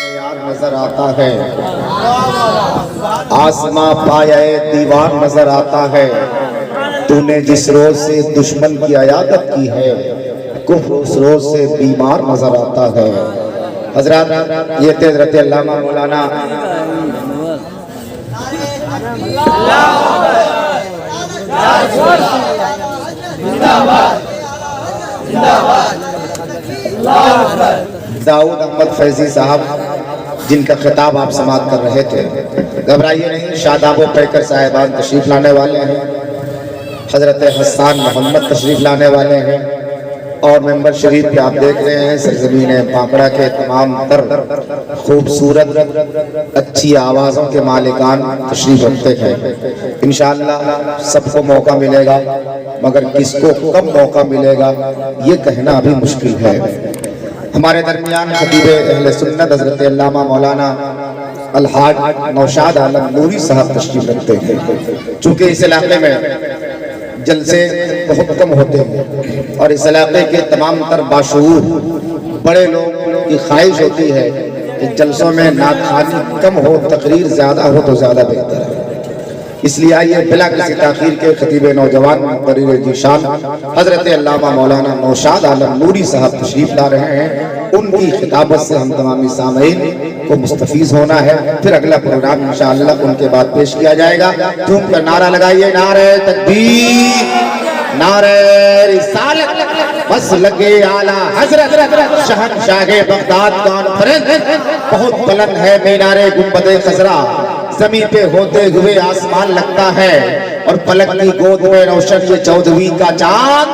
यार नजर आता है, आसमां पाए दीवार नजर आता है। तूने जिस रोज से दुश्मन की अयादत की है, कुफ्र उस रोज से बीमार नजर आता है। हजरत ये थे हजरत अल्लामा मौलाना दाऊद अहमद फैजी साहब, जिनका खिताब आप समाप्त कर रहे थे। घबराइए नहीं, शादाब पैकर साहिबान तशरीफ लाने वाले हैं। हजरत हसन मोहम्मद तशरीफ लाने वाले हैं। और मेंबर शरीफ पे आप देख रहे हैं सरजमीन बांकड़ा के तमाम तर खूबसूरत अच्छी आवाज़ों के मालिकान तशरीफ रखते हैं। इंशाअल्लाह सबको मौका मिलेगा, मगर किसको कब मौका मिलेगा ये कहना अभी मुश्किल है। हमारे दरमियान खतीब अहले सुन्नत हज़रत अल्लामा मौलाना अलहाज नौशाद आलम नूरी साहब तशरीफ रखते हैं। चूँकि इस इलाके में जलसे बहुत कम होते हैं और इस इलाके के तमाम तर बाशऊर बड़े लोग की ख्वाहिश होती है कि जलसों में नाखानी कम हो, तकरीर ज़्यादा हो तो ज़्यादा बेहतर है। इसलिए आइए बिला किसी ताखीर के खतीब नौजवान मुक़र्रिर जीशान हज़रत अल्लामा मौलाना नौशाद आलम नूरी साहब तशरीफ ला रहे हैं। उनकी खिताबत से हम तमामी सामईन को मुस्तफीज़ होना है। फिर अगला प्रोग्राम इंशाअल्लाह उनके बाद पेश किया जाएगा। झूम कर नारा लगाइए, नारे तकबीर, नारे रिसालत, बस लगे आला हज़रत शहंशाहे बगदाद कॉन्फ्रेंस। बहुत बुलंद है मीनारे गुंबदे खजरा, ज़मीन पे होते हुए आसमान लगता है और पलक की गोद में रोशन ये 14वीं का चांद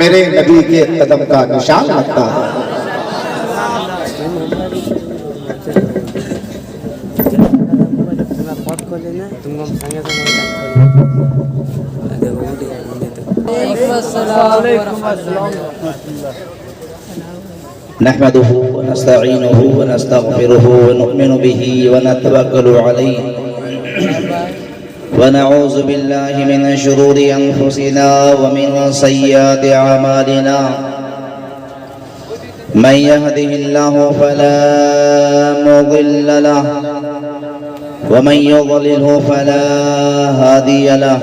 मेरे नबी के कदम का निशान लगता है। नहमदुहु व नस्तईनुहु व नस्तगफिरुहु व नु'मिनु बिही व नतवक्कलु अलैहि व नऊज़ु बिल्लाहि मिन शुरूरि अनफुसिना व मिन सय्यिआति अमालिना। मन यहदिहिल्लाहु फला मुदिल्ल लहु व मन युद्लिलहु फला हादिय लहु।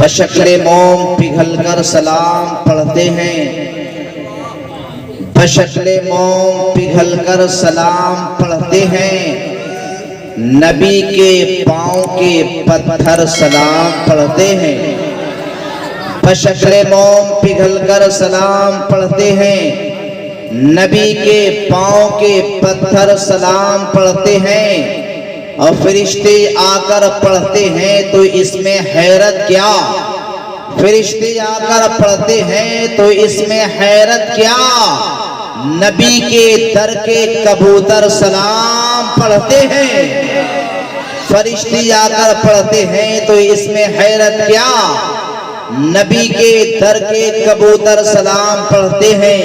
बशक्ले मोम पिघल कर सलाम पढ़ते हैं, बशक्ले मोम पिघल कर सलाम पढ़ते हैं। नबी के पाँव के पत्थर सलाम पढ़ते हैं, बशक्ले मोम पिघल कर सलाम पढ़ते हैं। नबी के पाँव के पत्थर सलाम पढ़ते हैं और फरिश्ते आकर पढ़ते हैं तो इसमें हैरत क्या। फरिश्ते आकर पढ़ते हैं तो इसमें हैरत क्या। नबी के दर के कबूतर सलाम पढ़ते हैं, फरिश्ते आकर पढ़ते हैं तो इसमें हैरत क्या। नबी के दर के कबूतर सलाम पढ़ते हैं,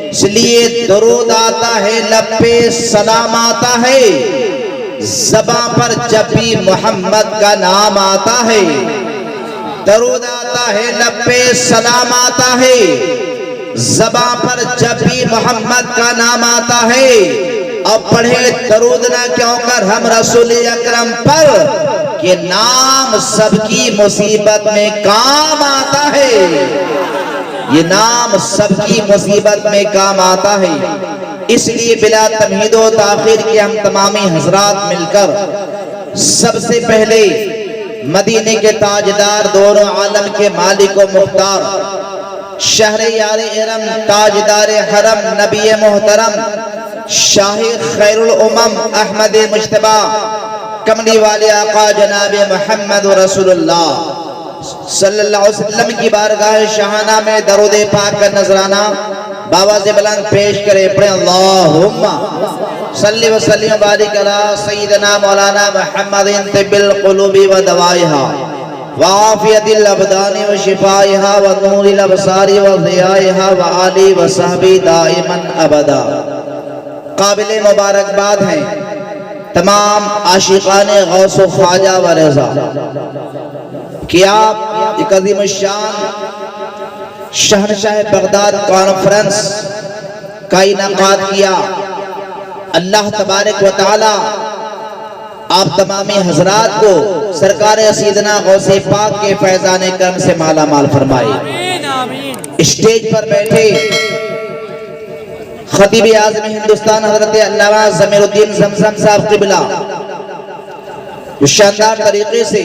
इसलिए दरूद आता है, लब पे सलाम आता है। ज़बां पर जब भी मोहम्मद का नाम आता है, दरूद आता है, लब पे सलाम आता है। ज़बां पर जब भी मोहम्मद का नाम आता है, अब पढ़े दरूद ना क्यों कर हम रसूल अकरम पर कि नाम सबकी मुसीबत में काम आता है। ये नाम सबकी मुसीबत में काम आता है। इसलिए बिला तमहीदो ताखिर के हम तमामी हजरात मिलकर सबसे पहले मदीने के ताजदार, दोनों आलम के मालिक व मुख्तार, शहरे यार इरम, ताजदार हरम, नबी मोहतरम, शाह खैरुल उमम, अहमद मुश्तबा, कमली वाले आका जनाब मोहम्मद रसूलुल्लाह सल्लल्लाहु अलैहि वसल्लम की बारगाह शहाना में दरूद पाक का नजराना बाबा से बुलंद पेश करे। पढ़े अल्लाहुम्मा सल्ली व सल्लिम व बारिक अला सय्यिदना मौलाना मुहम्मदिन तिब्बिल क़ुलूबि व दवाइहा व आफियतिल अबदानि व शिफाइहा व नूरिल अबसारि व ज़ियाइहा व आलि व सहबी दाइमन अबदा। काबिल मुबारकबाद हैं तमाम आशिकाने गौस व ख्वाजा व रज़ा कि आप एक अज़ीम शान शहनशाह बगदाद कॉन्फ्रेंस का इनाकाद किया। अल्लाह तबारक व तआला आप तमामी हजरात को सरकार सीदना गौसे पाक के फैजान करम से माला माल फरमाए। स्टेज पर बैठे खतीब आज़म हिंदुस्तान हजरत अल्लामा ज़मीरुद्दीन ज़मज़म साहब क़िबला जो शानदार तरीके से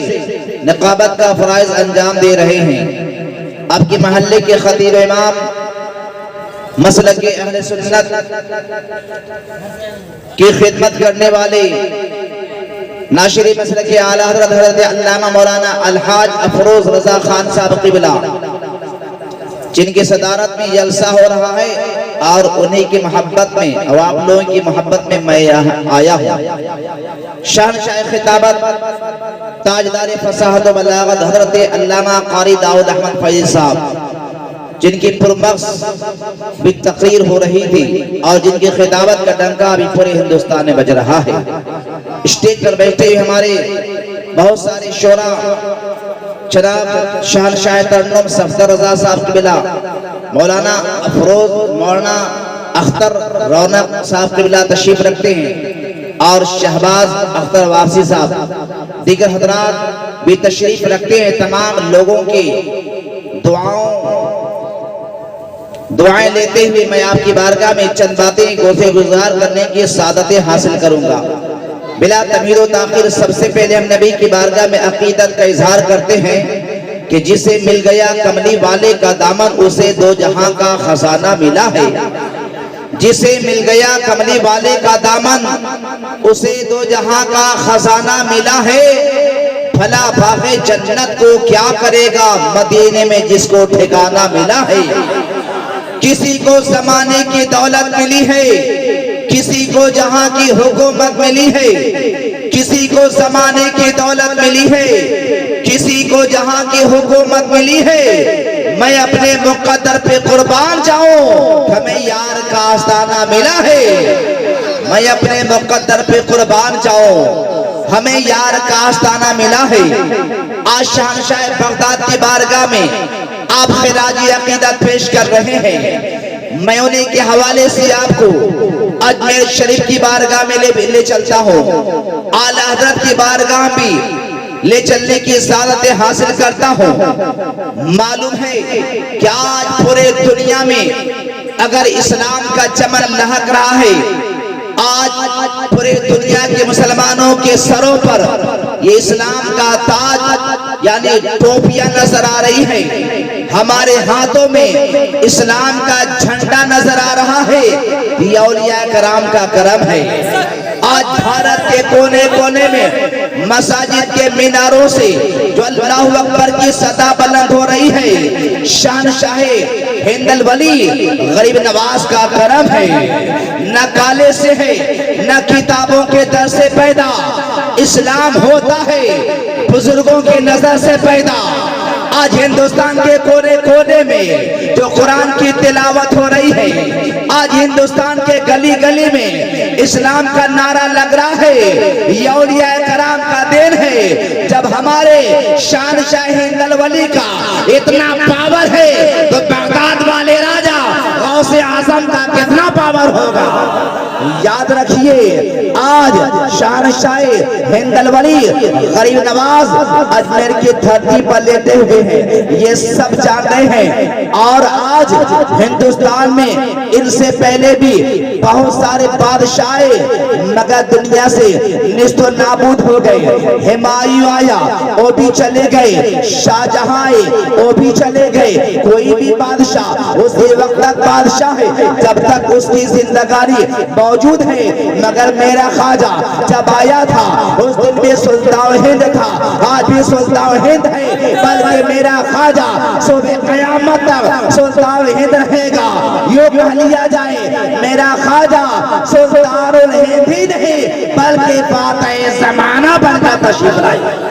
निकाबत का फराइज अंजाम दे रहे हैं। आपके महल्ले के खतीब इमाम, मसलक के अहले सुन्नत की खिदमत करने वाले नाशिरी मसलक के आला हज़रत हज़रत अल्लामा मौलाना अलहाज अफरोज रजा खान साहब क़िबला, जिनकी सदारत में जलसा हो रहा है और उन्हीं की मोहब्बत में और आप लोगों की मोहब्बत में मैं आया हूँ। शहनशाह खिताबत, ताजदार फसाहत व बलागत हज़रत अल्लामा क़ारी दाऊद अहमद फैज़ साहब, जिनकी पुरमक्स भी तकरीर हो रही थी और जिनकी खिताबत का डंका अभी पूरे हिंदुस्तान में बज रहा है। स्टेज पर बैठे हुए हमारे बहुत सारे शोरा, जनाब शहनशाह तरन्नुम सफदर रजा साहब क़िबला, मौलाना अफरोज, मौलाना अख्तर रौनक साहब क़िबला तशरीफ रखते हैं और शहबाज अख्तर वारसी साहब दीगर हजरात भी तशरीफ रखते हैं। तमाम लोगों की दुआएं लेते हुए मैं आपकी बारगाह में चंद बातें गोसे गुजार करने की सादतें हासिल करूंगा। बिला तमीर व ताखिर सबसे पहले हम नबी की बारगाह में अकीदत का इजहार करते हैं कि जिसे मिल गया कमली वाले का दामन उसे दो जहां का खजाना मिला है। जिसे मिल गया कमली वाले का दामन उसे दो जहां का खजाना मिला है। भला बाग़े जन्नत को क्या करेगा मदीने में जिसको ठिकाना मिला है। किसी को ज़माने की दौलत मिली है, किसी को जहां की हुकूमत मिली है। किसी को ज़माने की दौलत मिली है, किसी को जहां की हुकूमत मिली है। मैं अपने मुक़द्दर पे कुर्बान जाऊं, हमें यार का आस्ताना मिला है। मैं अपने मुक़द्दर पे कुर्बान जाऊं, हमें यार का आस्ताना मिला है। आज शहनशाह बगदाद की बारगाह में आप खिराजी अकीदत पेश कर रहे हैं। मैं उन्हीं के हवाले से आपको अजमेर शरीफ की बारगाह में ले चलता हूँ। आला हज़रत की बारगाह भी ले चलने की सादतें हासिल करता हूँ। मालूम है कि आज पूरे दुनिया में अगर इस्लाम का चमन लहक रहा है, आज पूरे दुनिया के मुसलमानों के सरों पर ये इस्लाम का ताज यानी टोपियां नजर आ रही है। हमारे हाथों में इस्लाम का झंडा नजर आ रहा है। ये औलिया कराम का करम है। आज भारत के कोने कोने में मसाजिद के मीनारों से जो अल्लाहु अकबर की सदा बुलंद हो रही है, शहनशाह हिंदल वली गरीब नवाज का करम है। न काले से है न किताबों के दर से पैदा, इस्लाम होता है बुजुर्गों की नजर से पैदा। आज हिंदुस्तान के कोने कोने में जो कुरान की तिलावत हो रही है, आज हिंदुस्तान के गली गली में इस्लाम का नारा लग रहा है। ये औलिया कराम का देन है। जब हमारे शहनशाह हिंदल वली का इतना पावर है तो बगदाद वाले राजा गौसे आजम का कितना पावर पावर होगा। याद रखिए, आज शहंशाह हिंदलवली गरीब नवाज अजमेर की धरती पर लेटे हुए हैं, ये सब जानते हैं। और आज हिंदुस्तान में इनसे पहले भी बहुत सारे बादशाह मगर दुनिया से निस्तो नाबूद हो गए। हुमायूं आया, वो भी चले गए। शाहजहां आए, वो भी चले गए। कोई भी बादशाह उसी वक्त तक बादशाह है जब तक उसकी जिंदगानी मौजूद है। मगर मेरा ख्वाजा जब आया था उस दिन भी सुल्तान हिंद था, आज भी सुल्तान हिंद है, बल्कि मेरा ख्वाजा सुबह क़यामत तक सुल्तान हिंद रहेगा। यूं कह लिया जाए मेरा ख्वाजा सुल्तानुल हिंद ही नहीं बल्कि फातिह ज़माना बनकर तशरीफ लाए।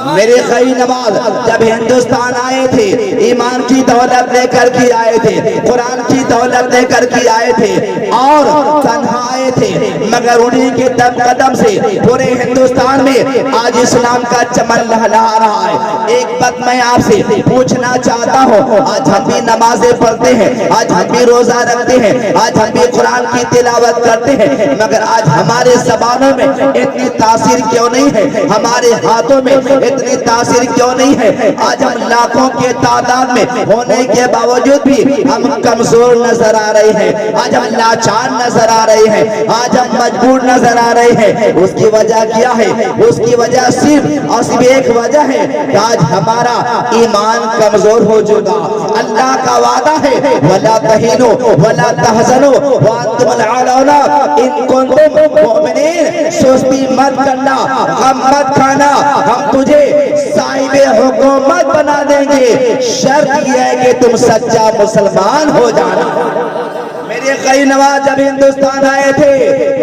मेरे गरीब नवाज जब हिंदुस्तान आए थे, ईमान की दौलत लेकर के आए थे, कुरान की दौलत लेकर के आए थे और तन्हा आए थे। मगर उन्हीं के दम कदम से पूरे हिंदुस्तान में आज इस्लाम का चमन लहलहा रहा है। एक बात मैं आपसे पूछना चाहता हूँ, आज हम भी नमाजें पढ़ते हैं, आज हम भी रोजा रखते हैं, आज हम भी कुरान की तिलावत करते हैं, मगर आज हमारे ज़बानों में इतनी तासीर क्यों नहीं है, हमारे हाथों में इतनी तासीर क्यों नहीं है? आज हम लाखों के तादाद में होने के बावजूद भी हम कमजोर नजर आ रहे हैं, आज हम लाचार नजर आ रहे हैं, आज हम मजबूर नजर आ रहे हैं। उसकी वजह क्या है? उसकी वजह सिर्फ और सिर्फ एक वजह है कि आज हमारा ईमान कमजोर हो चुका। अल्लाह का वादा है, वला तहीनु वला तहज़नु व अंतुमुल आलौना इन कुंतुम मुमिनीन। सुस्ती मत करना, गम मत खाना, हम तुझे साहिबे हुकूमत बना देंगे, शर्त यह है कि तुम सच्चा मुसलमान हो जाना। मेरे गरीब नवाज जब हिंदुस्तान आए थे,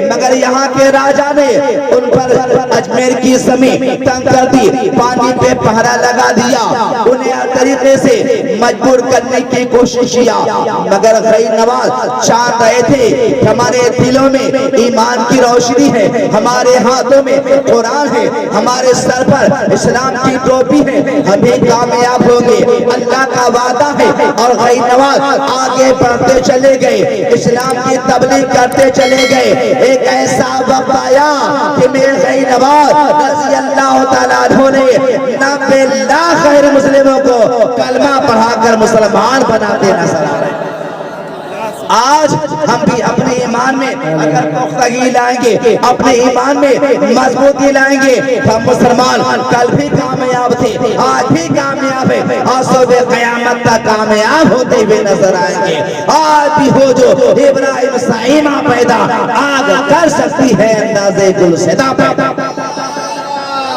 मगर यहाँ के राजा ने उन पर अजमेर की जमीन तंग कर दी, पानी पे पहरा लगा दिया, उन्हें हर तरीके से मजबूर करने की कोशिश किया। मगर गरीब नवाज चाह रहे थे हमारे दिलों में ईमान की रोशनी है, हमारे हाथों में कुरान है, हमारे सर पर इस्लाम की टोपी है, हम भी कामयाब होंगे, अल्लाह का वादा है। और गरीब नवाज आगे बढ़ते चले गए, इस्लाम की तबलीग करते चले गए। एक ऐसा वक्त आया कि मेरे गरीब नवाज रज़ी अल्लाह तआला अन्हु ने 90 लाख गैर मुस्लिमों को कलमा पढ़ाकर मुसलमान बनाते नजर आ रहे हैं। आज हम भी अपने ईमान में अगर पुख्तगी लाएंगे, अपने ईमान में मजबूती लाएंगे, हम मुसलमान कल भी कामयाब थे, आज भी कामयाब है, और सुबह क़यामत तक कामयाब होते हुए नजर आएंगे। आज भी हो जो इब्राहिम साइमा पैदा आग कर सकती है अंदाज़े गुलशदा पैदा।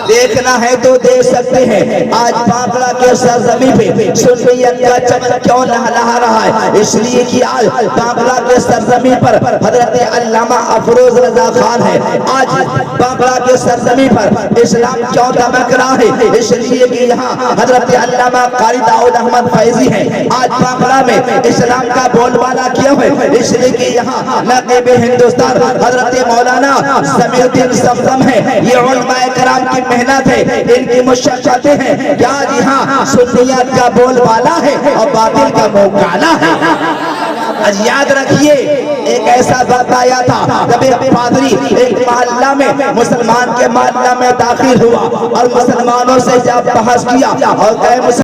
देखना है तो देख सकते हैं, आज बांकड़ा के सरजमीन पे सुन्नियत का चमन क्यों लहलहा रहा है? इसलिए कि आज बांकड़ा के सरजमीन पर हजरत अल्लामा अफरोज रजा खान है। आज बांकड़ा के सरजमीन पर इस्लाम क्यों दमक रहा है? इसलिए कि यहाँ हजरत अल्लामा कारी दाऊद अहमद फैजी है। आज बांकड़ा में इस्लाम का बोलबाला क्यों है? इसलिए कि यहाँ नक़ीब हिंदुस्तान हजरत मौलाना ज़मीरुद्दीन ज़मज़म है। ये उलमाए कराम की मेहनत है, इनकी मुशक्कतें हैं। क्या यहाँ सुन्नियत का बोलबाला है और बातिल का मुंह काला है? आज याद रखिए, एक ऐसा वक्त आया था जब एक पादरी एक मोहल्ला में मुसलमान के मोहल्ला में दाखिल हुआ और मुसलमानों से जब बहस किया और